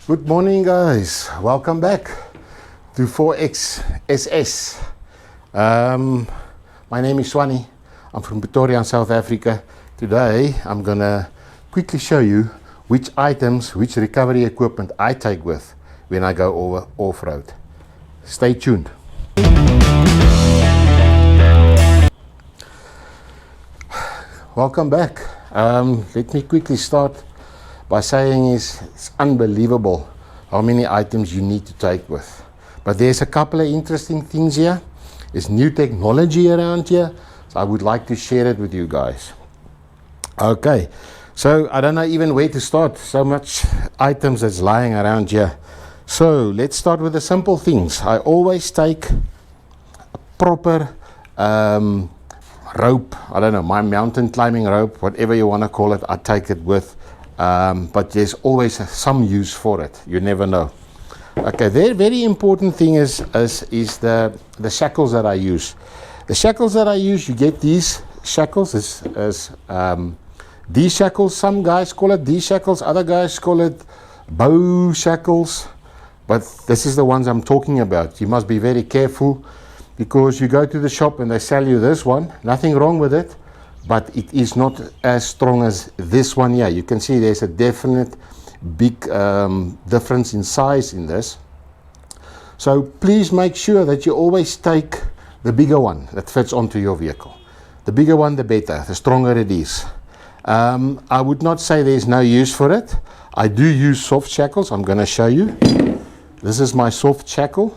Good morning, guys. Welcome back to 4XSS. My name is Swani. I'm from Pretoria, South Africa. Today I'm gonna quickly show you which items, which recovery equipment I take with when I go off-road. Stay tuned. Welcome back. Let me quickly start by saying it's unbelievable how many items you need to take with. But there's a couple of interesting things here. There's new technology around here, so I would like to share it with you guys. Okay, so I don't know even where to start. So much items that's lying around here. So let's start with the simple things. I always take a proper rope. I don't know, my mountain climbing rope, whatever you want to call it, I take it with. But there's always some use for it. You never know. Okay, the very important thing is the shackles that I use. The shackles that I use, you get these shackles as D shackles. Some guys call it D shackles, other guys call it bow shackles. But this is the ones I'm talking about. You must be very careful because you go to the shop and they sell you this one. Nothing wrong with it, but it is not as strong as this one here. You can see there's a definite big difference in size in this. So please make sure that you always take the bigger one that fits onto your vehicle. The bigger one, the better, the stronger it is. I would not say there's no use for it. I do use soft shackles. I'm going to show you. This is my soft shackle.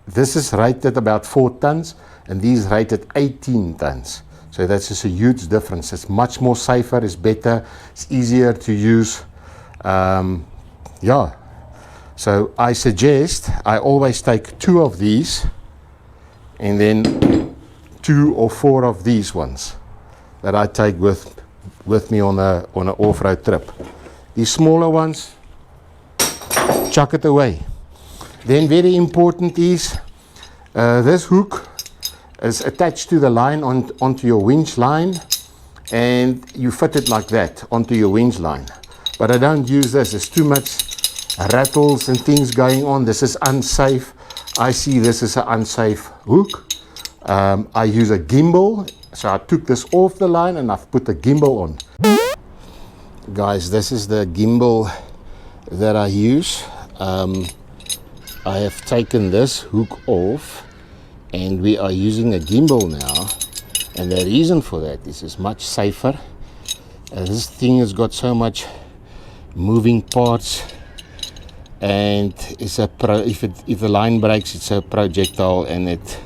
This is rated about 4 tons. And these rated 18 tons. So that's just a huge difference. It's much more safer, it's better, it's easier to use. Yeah. So I suggest I always take 2 of these and then 2 or 4 of these ones that I take with me on an off-road trip. These smaller ones, chuck it away. Then very important is this hook is attached to the line onto your winch line, and you fit it like that onto your winch line. But I don't use this. There's too much rattles and things going on. This is unsafe. I see this as an unsafe hook. I use a gimbal, so I took this off the line and I've put the gimbal on. Guys, this is the gimbal that I use. I have taken this hook off and we are using a gimbal now, and the reason for that is it's much safer. This thing has got so much moving parts, and it's if the line breaks, it's a projectile and it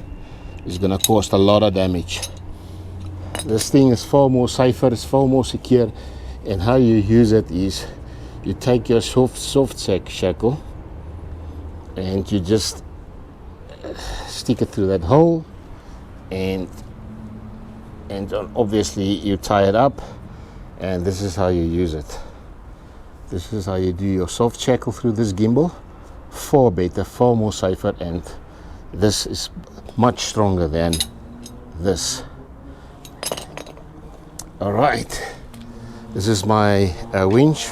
is going to cause a lot of damage. This thing is far more safer, it's far more secure, and how you use it is you take your soft shackle and you just stick it through that hole, and obviously you tie it up, and this is how you use it. This is how you do your soft shackle through this gimbal. Far better, far more safer, and this is much stronger than this. All right, this is my winch.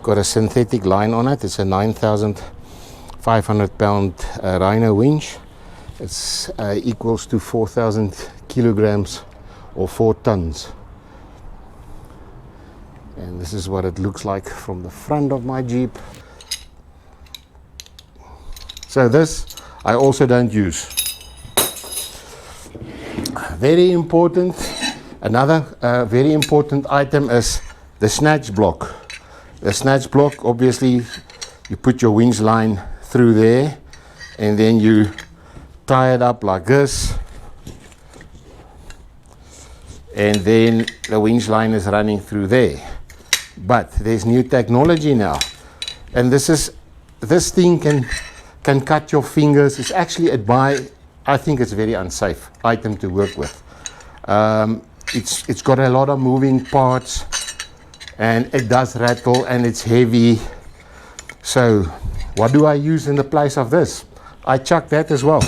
Got a synthetic line on it. It's a 9,500 pound Rhino winch. It's equals to 4,000 kilograms or 4 tons. And this is what it looks like from the front of my Jeep. So this I also don't use. Very important, another very important item is the Snatch Block. The Snatch Block, obviously you put your winch line through there and then you tie it up like this, and then the winch line is running through there. But there's new technology now, and this thing can cut your fingers. It's actually I think it's a very unsafe item to work with. It's got a lot of moving parts, and it does rattle, and it's heavy. So what do I use in the place of this? I chuck that as well.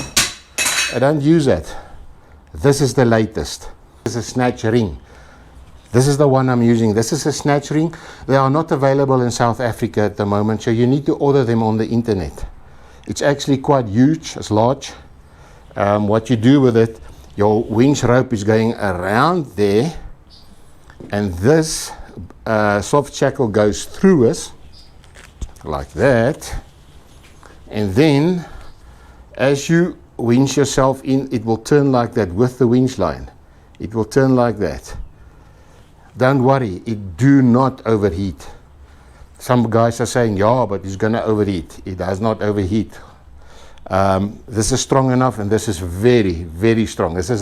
I don't use that. This is the latest. This is a snatch ring. This is the one I'm using. This is a snatch ring. They are not available in South Africa at the moment, so you need to order them on the internet. It's actually quite huge, it's large. What you do with it, your winch rope is going around there, and this soft shackle goes through us like that, and then as you winch yourself in, it will turn like that with the winch line. It will turn like that. Don't worry, it do not overheat. Some guys are saying, yeah, but it's going to overheat. It does not overheat. This is strong enough, and this is very, very strong. This is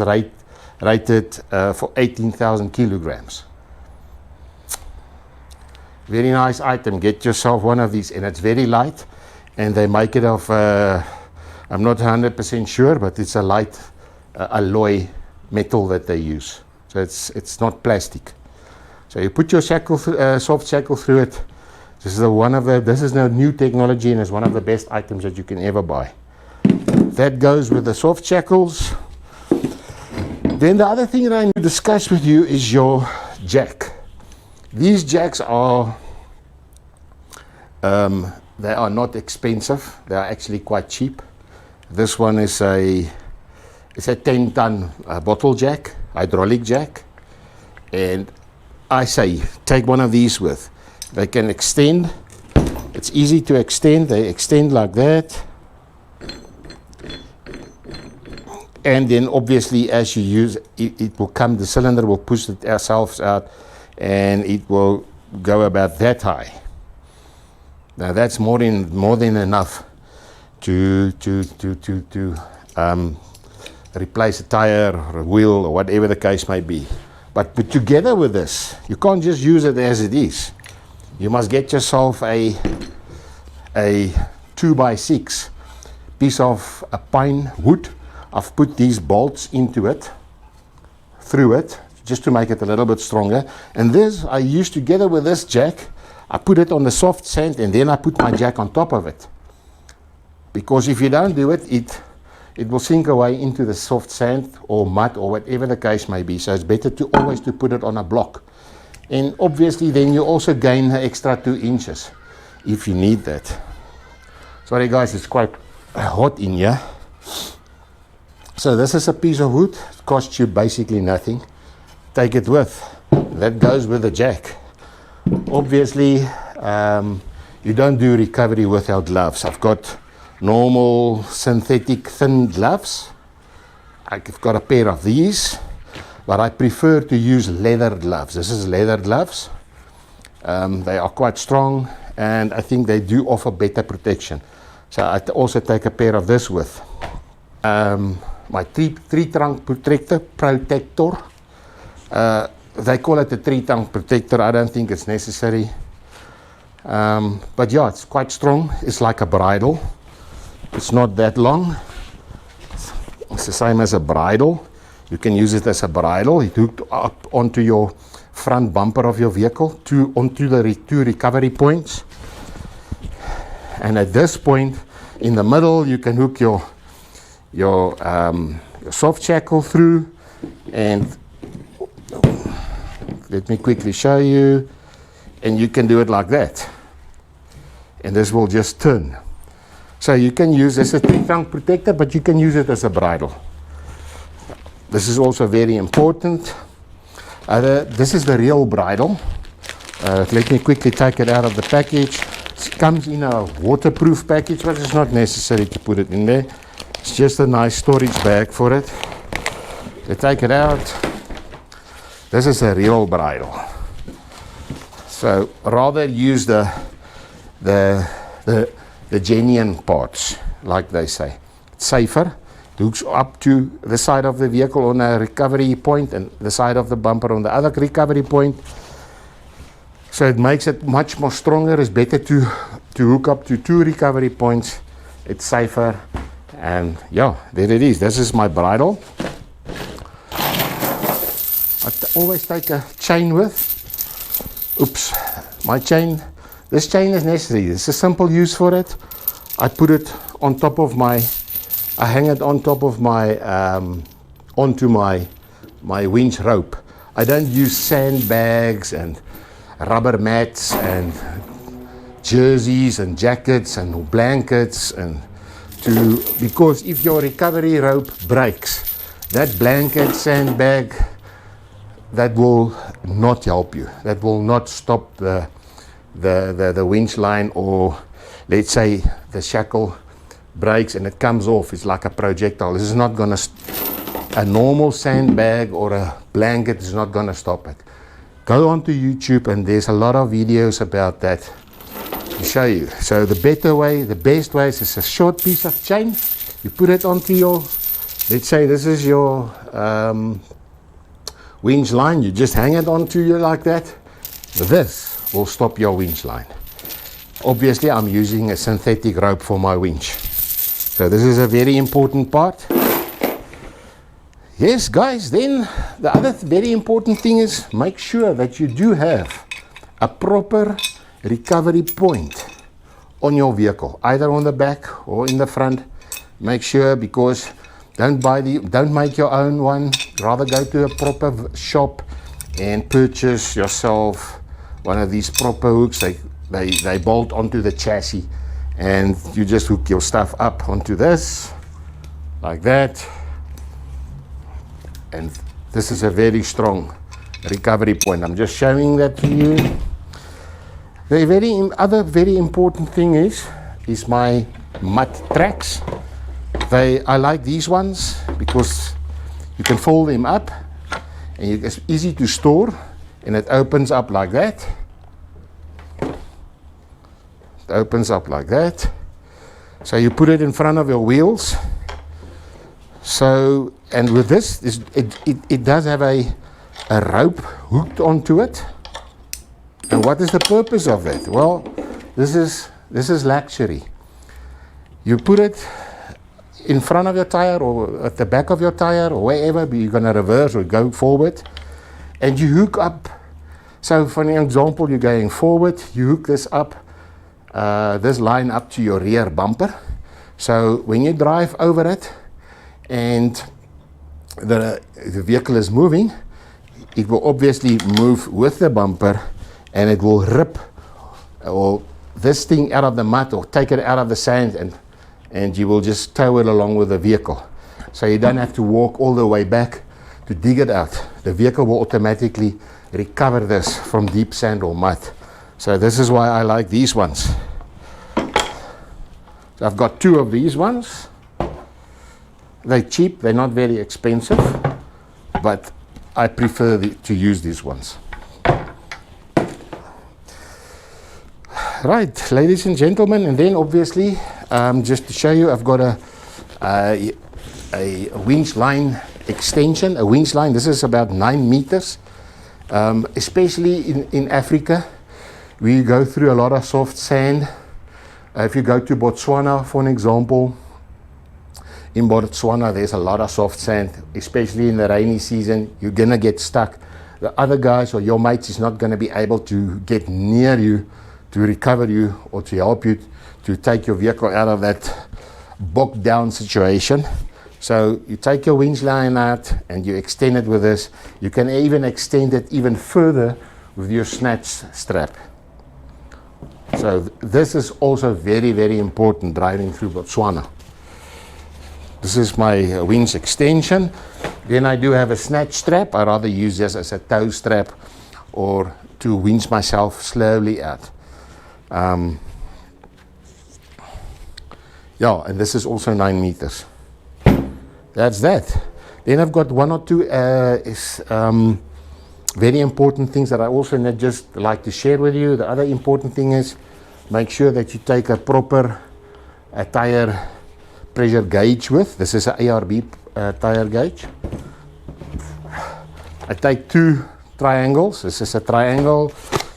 rated for 18,000 kilograms. Very nice item. Get yourself one of these, and it's very light, and they make it of, I'm not 100% sure, but it's a light alloy metal that they use. So it's not plastic. So you put your shackle, soft shackle through it. This is the new technology, and it's one of the best items that you can ever buy. That goes with the soft shackles. Then the other thing that I need to discuss with you is your jack. These jacks are, they are not expensive. They are actually quite cheap. This one is it's a 10-ton bottle jack, hydraulic jack, and I say take one of these with. They can extend. It's easy to extend. They extend like that. And then obviously as you use it, it will come, the cylinder will push itself out, and it will go about that high. Now that's more than enough to replace a tire or a wheel or whatever the case may be. But together with this, you can't just use it as it is. You must get yourself a 2x6 piece of a pine wood. I've put these bolts into it, through it, just to make it a little bit stronger. And this I use together with this jack. I put it on the soft sand, and then I put my jack on top of it. Because if you don't do it, it will sink away into the soft sand or mud or whatever the case may be. So it's better to always to put it on a block. And obviously then you also gain an extra 2 inches if you need that. Sorry guys, it's quite hot in here. So this is a piece of wood. It costs you basically nothing. Take it with. That goes with the jack. Obviously, you don't do recovery without gloves. I've got normal synthetic thin gloves. I've got a pair of these, but I prefer to use leather gloves. This is leather gloves. They are quite strong, and I think they do offer better protection. So I also take a pair of this with. My tree trunk protector. They call it a tree trunk protector. I don't think it's necessary. But yeah, it's quite strong. It's like a bridle. It's not that long. It's the same as a bridle. You can use it as a bridle. It hooked up onto your front bumper of your vehicle, onto the 2 recovery points. And at this point, in the middle, you can hook your soft shackle through, and let me quickly show you, and you can do it like that, and this will just turn. So you can use this as a tree trunk protector, but you can use it as a bridle. This is also very important. This is the real bridle. Let me quickly take it out of the package. It comes in a waterproof package, but it's not necessary to put it in there. It's just a nice storage bag for it. You take it out. This is a real bridle. So rather use the genuine parts, like they say. It's safer. It hooks up to the side of the vehicle on a recovery point, and the side of the bumper on the other recovery point. So it makes it much more stronger. It's better to hook up to 2 recovery points. It's safer. And yeah, there it is. This is my bridle. I always take a chain with. Oops, my chain. This chain is necessary. This is a simple use for it. I put it on top of I hang it on top of my, onto my winch rope. I don't use sandbags and rubber mats and jerseys and jackets and blankets because if your recovery rope breaks, that blanket, sandbag, that will not help you. That will not stop the winch line, or let's say the shackle breaks and it comes off. It's like a projectile. This is not going to, a normal sandbag or a blanket is not going to stop it. Go onto YouTube and there's a lot of videos about that to show you. So the better way, the best way is a short piece of chain. You put it onto your, let's say this is your winch line. You just hang it onto you like that. This will stop your winch line. Obviously, I'm using a synthetic rope for my winch. So this is a very important part. Yes, guys, then the other very important thing is make sure that you do have a proper recovery point on your vehicle, either on the back or in the front. Make sure, because don't make your own one. Rather go to a proper shop and purchase yourself one of these proper hooks. They bolt onto the chassis, and you just hook your stuff up onto this like that, and this is a very strong recovery point. I'm just showing that to you. The other very important thing is my mud tracks. I like these ones because you can fold them up and it's easy to store, and it opens up like that. It opens up like that. So you put it in front of your wheels. So, and with this, it does have a rope hooked onto it. And what is the purpose of it? Well, this is luxury. You put it in front of your tire or at the back of your tire or wherever you're going to reverse or go forward, and you hook up. So for an example, you're going forward, you hook this up, this line up to your rear bumper. So when you drive over it and the vehicle is moving, it will obviously move with the bumper, and it will rip or this thing out of the mud or take it out of the sand, and you will just tow it along with the vehicle. So you don't have to walk all the way back to dig it out. The vehicle will automatically recover this from deep sand or mud. So this is why I like these ones. So I've got two of these ones. They're cheap, they're not very expensive, but I prefer to use these ones. Right, ladies and gentlemen, and then obviously, just to show you, I've got a winch line extension, a winch line. This is about 9 meters. Especially in Africa, we go through a lot of soft sand. If you go to Botswana, for an example, in Botswana, there's a lot of soft sand, especially in the rainy season. You're gonna get stuck. The other guys or your mates is not gonna be able to get near you to recover you or to help you to take your vehicle out of that bogged down situation. So you take your winch line out and you extend it with this. You can even extend it even further with your snatch strap. So this is also very, very important driving through Botswana. This is my winch extension. Then I do have a snatch strap. I rather use this as a tow strap or to winch myself slowly out. Yeah, and this is also 9 meters. That's that. Then I've got one or two very important things that I also just like to share with you. The other important thing is make sure that you take a proper tire pressure gauge with. This is an ARB tire gauge. I take 2 triangles. This is a triangle.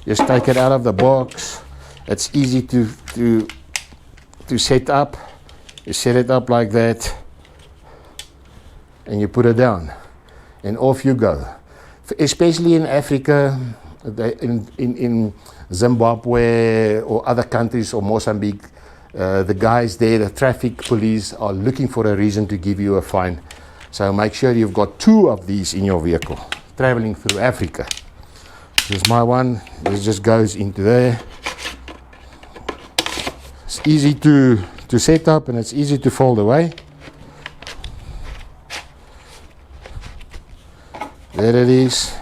Just take it out of the box. It's easy to set up. You set it up like that, and you put it down, and off you go. Especially in Africa, in Zimbabwe or other countries or Mozambique, the guys there, the traffic police, are looking for a reason to give you a fine. So make sure you've got 2 of these in your vehicle. traveling through Africa. This is my one. This just goes into there. It's easy to set up and it's easy to fold away. There it is.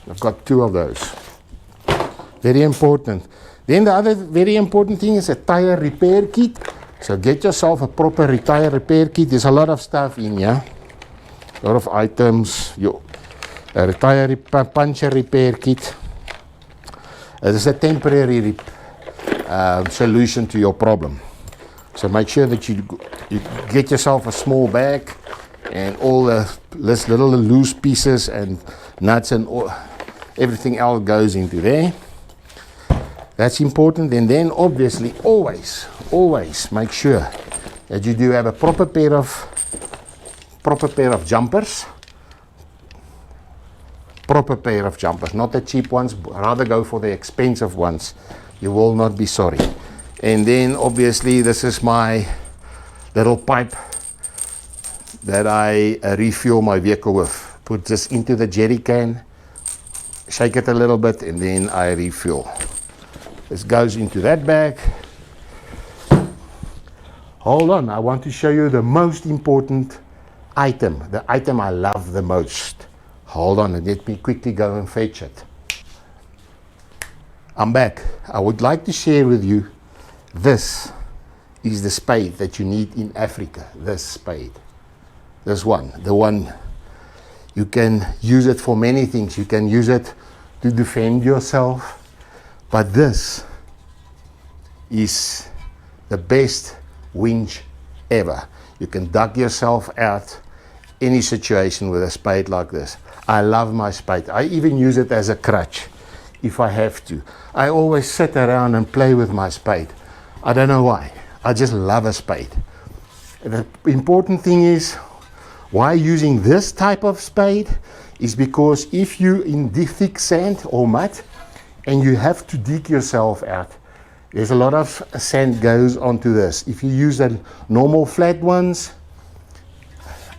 I've got 2 of those. Very important. Then the other very important thing is a tire repair kit. So get yourself a proper tire repair kit. There's a lot of stuff in here. A lot of items. A tire puncture repair kit. This is a temporary solution to your problem. So make sure that you get yourself a small bag and all the little loose pieces and nuts and everything else goes into there. That's important. And then obviously always make sure that you do have a proper pair of jumpers. Proper pair of jumpers, not the cheap ones. Rather go for the expensive ones. You will not be sorry. And then obviously this is my little pipe that I refuel my vehicle with. Put this into the jerry can, shake it a little bit, and then I refuel. This goes into that bag. Hold on, I want to show you the most important item, the item I love the most. Hold on, and let me quickly go and fetch it. I'm back. I would like to share with you, this is the spade that you need in Africa. This spade. This one. The one. You can use it for many things. You can use it to defend yourself. But this is the best winch ever. You can duck yourself out any situation with a spade like this. I love my spade. I even use it as a crutch if I have to. I always sit around and play with my spade. I don't know why. I just love a spade. The important thing is, why using this type of spade is because if you in the thick sand or mud and you have to dig yourself out, there's a lot of sand goes onto this. If you use the normal flat ones,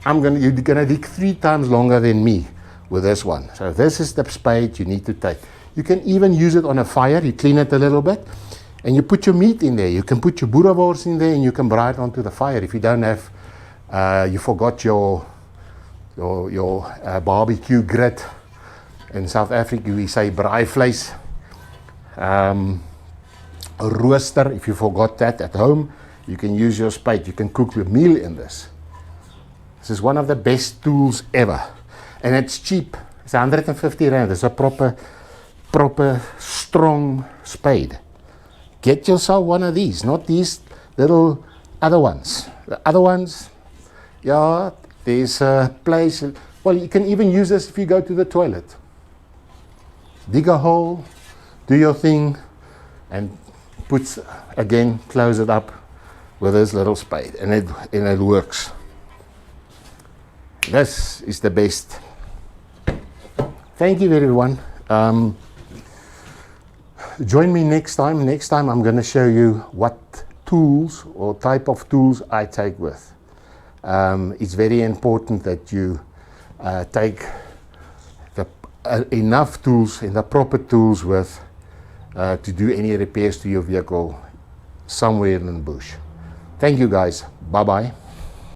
you're gonna dig 3 times longer than me with this one. So this is the spade you need to take. You can even use it on a fire. You clean it a little bit and you put your meat in there. You can put your boerewors in there and you can braai it onto the fire. If you don't have, you forgot your barbecue grit. In South Africa we say braaivleis. A roaster, if you forgot that at home, you can use your spade. You can cook your meal in this. This is one of the best tools ever. And it's cheap. It's 150 rand. It's a proper strong spade. Get yourself one of these, not these little other ones. The other ones, yeah, there's a place. Well, you can even use this if you go to the toilet. Dig a hole, do your thing, and close it up with this little spade, and it works. This is the best. Thank you everyone. Join me next time. Next time I'm going to show you what tools or type of tools I take with. It's very important that you take enough tools and the proper tools with to do any repairs to your vehicle somewhere in the bush. Thank you guys. Bye bye.